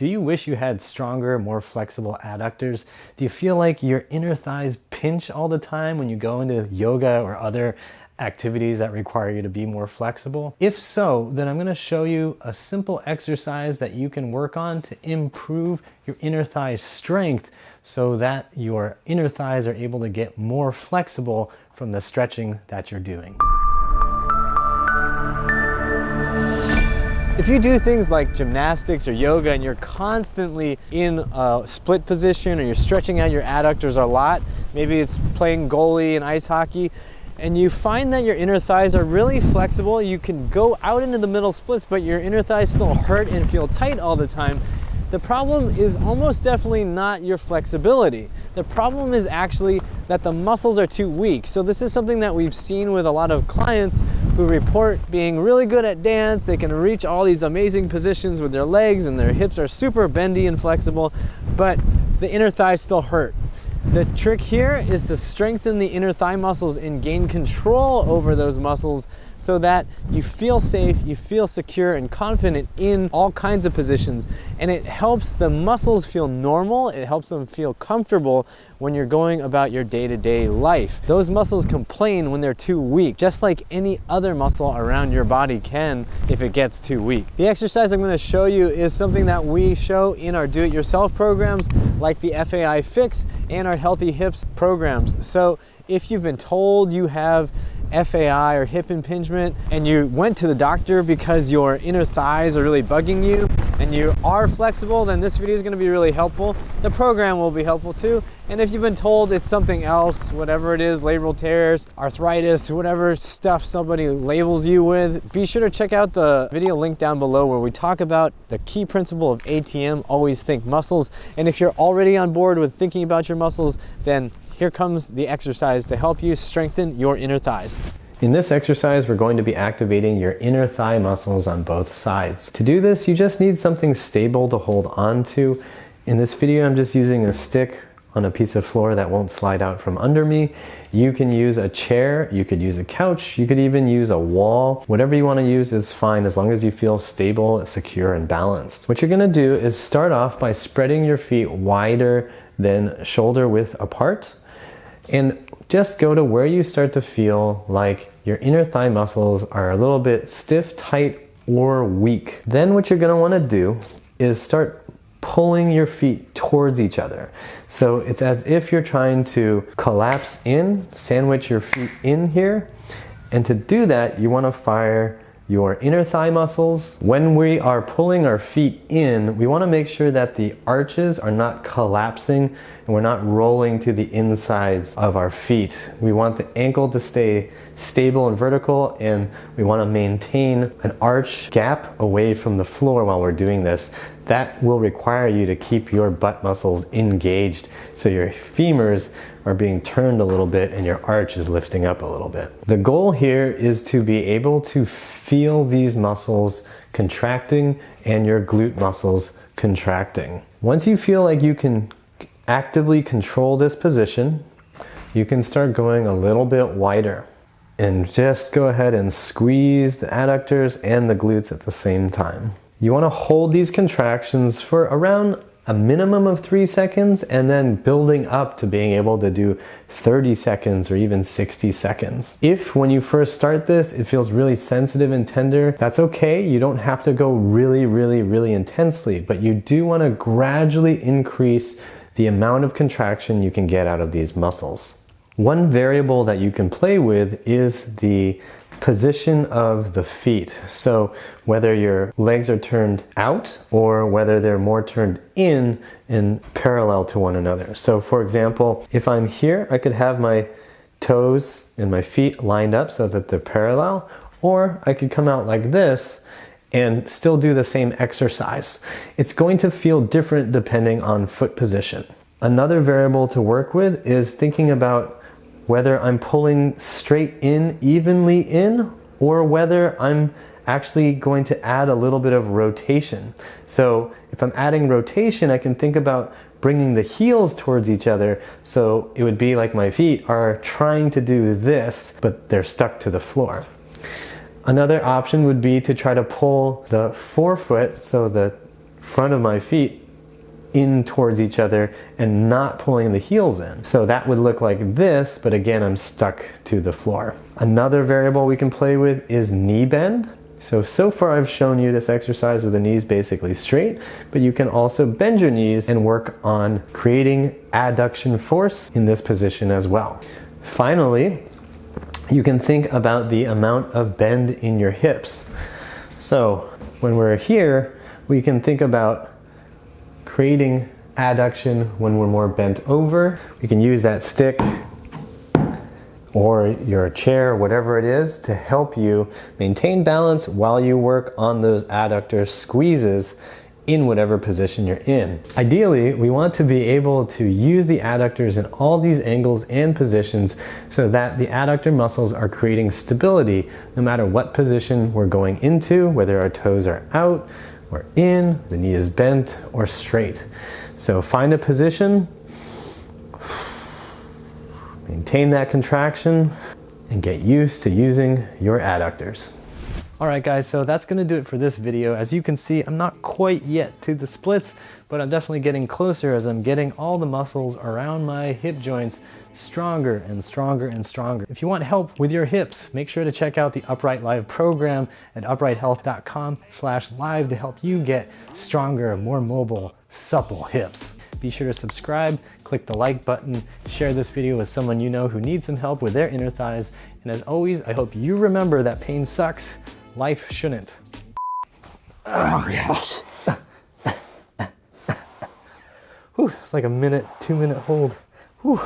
Do you wish you had stronger, more flexible adductors? Do you feel like your inner thighs pinch all the time when you go into yoga or other activities that require you to be more flexible? If so, then I'm going to show you a simple exercise that you can work on to improve your inner thigh strength so that your inner thighs are able to get more flexible from the stretching that you're doing. If you do things like gymnastics or yoga and you're constantly in a split position or you're stretching out your adductors a lot, maybe it's playing goalie in ice hockey, and you find that your inner thighs are really flexible, you can go out into the middle splits, but your inner thighs still hurt and feel tight all the time, the problem is almost definitely not your flexibility. The problem is actually that the muscles are too weak. So this is something that we've seen with a lot of clients who report being really good at dance. They can reach all these amazing positions with their legs and their hips are super bendy and flexible, but the inner thighs still hurt. The trick here is to strengthen the inner thigh muscles and gain control over those muscles so that you feel safe, you feel secure and confident in all kinds of positions. And it helps the muscles feel normal, it helps them feel comfortable when you're going about your day-to-day life. Those muscles complain when they're too weak, just like any other muscle around your body can if it gets too weak. The exercise I'm going to show you is something that we show in our do-it-yourself programs like the FAI Fix and our Healthy Hips programs. So if you've been told you have FAI or hip impingement and you went to the doctor because your inner thighs are really bugging you and you are flexible, then this video is going to be really helpful. The program will be helpful too. And if you've been told it's something else, whatever it is, labral tears, arthritis, whatever stuff somebody labels you with, be sure to check out the video link down below where we talk about the key principle of ATM, always think muscles. And if you're already on board with thinking about your muscles, then here comes the exercise to help you strengthen your inner thighs. In this exercise, we're going to be activating your inner thigh muscles on both sides. To do this, you just need something stable to hold on to. In this video, I'm just using a stick on a piece of floor that won't slide out from under me. You can use a chair, you could use a couch, you could even use a wall. Whatever you want to use is fine as long as you feel stable, secure, and balanced. What you're going to do is start off by spreading your feet wider than shoulder width apart. And just go to where you start to feel like your inner thigh muscles are a little bit stiff, tight, or weak. Then what you're going to want to do is start pulling your feet towards each other. So it's as if you're trying to collapse in, sandwich your feet in here. And to do that, you want to fire your inner thigh muscles. When we are pulling our feet in, we want to make sure that the arches are not collapsing and we're not rolling to the insides of our feet. We want the ankle to stay stable and vertical, and we want to maintain an arch gap away from the floor while we're doing this. That will require you to keep your butt muscles engaged so your femurs are being turned a little bit and your arch is lifting up a little bit. The goal here is to be able to feel these muscles contracting and your glute muscles contracting. Once you feel like you can actively control this position, you can start going a little bit wider and just go ahead and squeeze the adductors and the glutes at the same time. You want to hold these contractions for around a minimum of 3 seconds and then building up to being able to do 30 seconds or even 60 seconds. If when you first start this, it feels really sensitive and tender, that's okay. You don't have to go really intensely, but you do want to gradually increase the amount of contraction you can get out of these muscles. One variable that you can play with is the position of the feet. So whether your legs are turned out or whether they're more turned in parallel to one another. So for example, if I'm here, I could have my toes and my feet lined up so that they're parallel, or I could come out like this and still do the same exercise. It's going to feel different depending on foot position. Another variable to work with is thinking about whether I'm pulling straight in, evenly in, or whether I'm actually going to add a little bit of rotation. So if I'm adding rotation, I can think about bringing the heels towards each other. So it would be like my feet are trying to do this, but they're stuck to the floor. Another option would be to try to pull the forefoot, so the front of my feet in towards each other and not pulling the heels in. So that would look like this, but again, I'm stuck to the floor. Another variable we can play with is knee bend. So far I've shown you this exercise with the knees basically straight, but you can also bend your knees and work on creating adduction force in this position as well. Finally, you can think about the amount of bend in your hips. So when we're here, we can think about creating adduction when we're more bent over. We can use that stick or your chair, whatever it is, to help you maintain balance while you work on those adductor squeezes in whatever position you're in. Ideally, we want to be able to use the adductors in all these angles and positions so that the adductor muscles are creating stability no matter what position we're going into, whether our toes are out or in, the knee is bent or straight. So find a position, maintain that contraction, and get used to using your adductors. All right guys, so that's gonna do it for this video. As you can see, I'm not quite yet to the splits, but I'm definitely getting closer as I'm getting all the muscles around my hip joints stronger and stronger and stronger. If you want help with your hips, make sure to check out the Upright Live program at uprighthealth.com/live to help you get stronger, more mobile, supple hips. Be sure to subscribe, click the like button, share this video with someone you know who needs some help with their inner thighs. And as always, I hope you remember that pain sucks, life shouldn't. Oh gosh. Whew, it's like a minute, 2 minute hold. Whew.